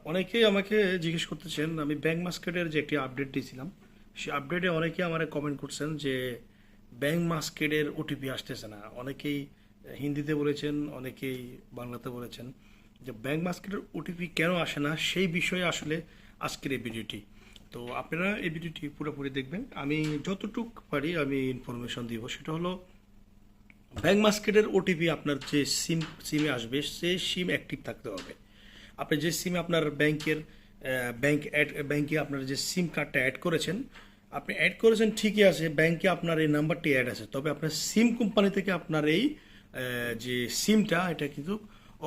অনেকেই আমাকে জিজ্ঞেস করতেছেন, আমি ব্যাংক মাস্কেটের যে একটি আপডেট দিয়েছিলাম সেই আপডেটে অনেকেই আমার কমেন্ট করছেন যে ব্যাংক মাস্কেটের ওটিপি আসতেছে না। অনেকেই হিন্দিতে বলেছেন, অনেকেই বাংলাতে বলেছেন যে ব্যাংক মাস্কেটের ওটিপি কেন আসে না, সেই বিষয়ে আসলে আজকের এই ভিডিওটি। তো আপনারা এই ভিডিওটি পুরোপুরি দেখবেন। আমি যতটুক পারি আমি ইনফরমেশন দিব। সেটা হলো, ব্যাংক মাস্কেটের ওটিপি আপনার যে সিমে আসবে সেই সিম অ্যাক্টিভ থাকতে হবে। আপনি যে সিমে আপনার ব্যাংকে আপনার যে সিম কার্ডটা অ্যাড করেছেন, আপনি অ্যাড করেছেন ঠিকই আছে, ব্যাংকে আপনার এই নাম্বারটি অ্যাড আছে, তবে আপনার সিম কোম্পানি থেকে আপনার এই যে সিমটা এটা কিন্তু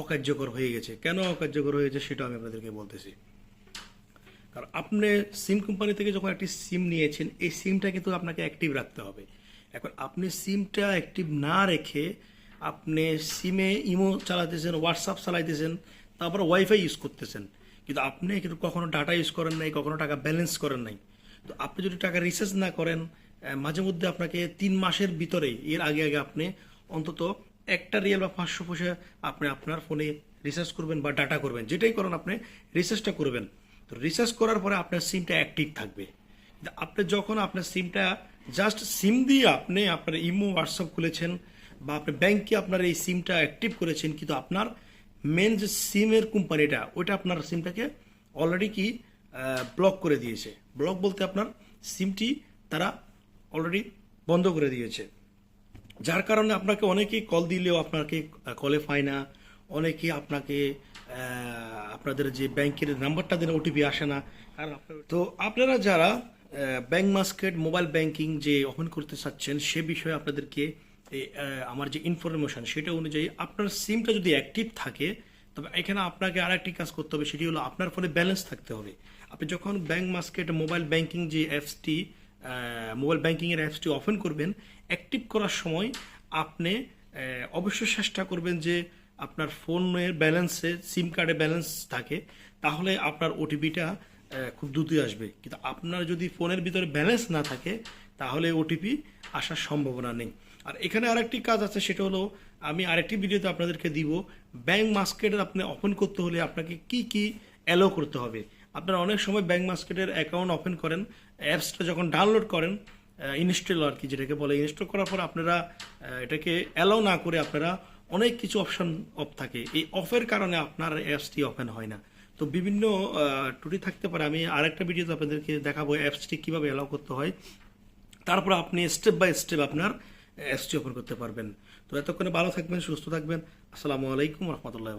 অকার্যকর হয়ে গেছে। কেন অকার্যকর হয়ে গেছে সেটা আমি আপনাদেরকে বলতেছি। কারণ আপনি সিম কোম্পানি থেকে যখন একটি সিম নিয়েছেন, এই সিমটা কিন্তু আপনাকে অ্যাক্টিভ রাখতে হবে। এখন আপনি সিমটা অ্যাক্টিভ না রেখে আপনি সিমে ইমো চালাতেছেন, হোয়াটসঅ্যাপ চালাইতেছেন, তারপর ওয়াইফাই ইউজ করতেছেন, কিন্তু আপনি কিন্তু কখনো ডাটা ইউজ করেন নাই, কখনো টাকা ব্যালেন্স করেন নাই। তো আপনি যদি টাকা রিচার্জ না করেন, মাঝে মধ্যে আপনাকে 3 মাসের ভিতরে, এর আগে আগে আপনি অন্তত একটা রিয়াল বা 500 পয়সা আপনি আপনার ফোনে রিচার্জ করবেন বা ডাটা করবেন, যেটাই করেন আপনি রিচার্জটা করবেন। তো রিচার্জ করার পরে আপনার সিমটা অ্যাক্টিভ থাকবে। কিন্তু আপনি যখন আপনার সিমটা জাস্ট সিম দিয়ে আপনি আপনার ইমো হোয়াটসঅ্যাপ খুলেছেন বা আপনি ব্যাংকে আপনার এই সিমটা অ্যাক্টিভ করেছেন, কিন্তু আপনার মেন যে সিমের কোম্পানিটা ওইটা আপনার সিমটাকে অলরেডি কি ব্লক করে দিয়েছে। ব্লক বলতে আপনার সিমটি তারা অলরেডি বন্ধ করে দিয়েছে, যার কারণে আপনাকে অনেকেই কল দিলেও আপনাকে কলে পায় না। অনেকে আপনাকে আপনাদের যে ব্যাংকের নাম্বারটা দিলে ওটিপি আসে না। কারণ তো আপনারা যারা ব্যাংক মাস্কেট মোবাইল ব্যাংকিং যে ওপেন করতে চাচ্ছেন, সে বিষয়ে আপনাদেরকে আমার যে ইনফরমেশন সেটা অনুযায়ী আপনার সিমটা যদি অ্যাক্টিভ থাকে, তবে এখানে আপনাকে আরেকটি কাজ করতে হবে, সেটি হলো আপনার ফোনে ব্যালেন্স থাকতে হবে। আপনি যখন ব্যাংক মাস্কেট মোবাইল ব্যাংকিং যে অ্যাপসটি মোবাইল ব্যাংকিংয়ের অ্যাপসটি ওপেন করবেন, অ্যাক্টিভ করার সময় আপনি অবশ্যই চেষ্টা করবেন যে আপনার ফোনের ব্যালেন্সে সিম কার্ডে ব্যালেন্স থাকে, তাহলে আপনার ওটিপিটা খুব দ্রুতই আসবে। কিন্তু আপনার যদি ফোনের ভিতরে ব্যালেন্স না থাকে, তাহলে ওটিপি আসার সম্ভাবনা নেই। আর এখানে আরেকটি কাজ আছে, সেটা হলো আমি আরেকটি ভিডিওতে আপনাদেরকে দিব, ব্যাংক মাস্কেটের আপনি ওপেন করতে হলে আপনাকে কি কি অ্যালো করতে হবে। আপনারা অনেক সময় ব্যাংক মাস্কেটের অ্যাকাউন্ট ওপেন করেন, অ্যাপসটা যখন ডাউনলোড করেন, ইনস্টল আর কি যেটাকে বলে, ইনস্টল করার পর আপনারা এটাকে অ্যালাউ না করে আপনারা অনেক কিছু অপশন অফ থাকে, এই অফের কারণে আপনার অ্যাপসটি ওপেন হয় না। তো বিভিন্ন ত্রুটি থাকতে পারে। আমি আরেকটা ভিডিওতে আপনাদেরকে দেখাবো অ্যাপসটি কীভাবে অ্যালাউ করতে হয়, তারপর আপনি স্টেপ বাই স্টেপ আপনার অ্যাপসটি ওপেন করতে পারবেন। তো এতক্ষণে ভালো থাকবেন, সুস্থ থাকবেন। আসসালামু আলাইকুম রহমতুল্লাহ।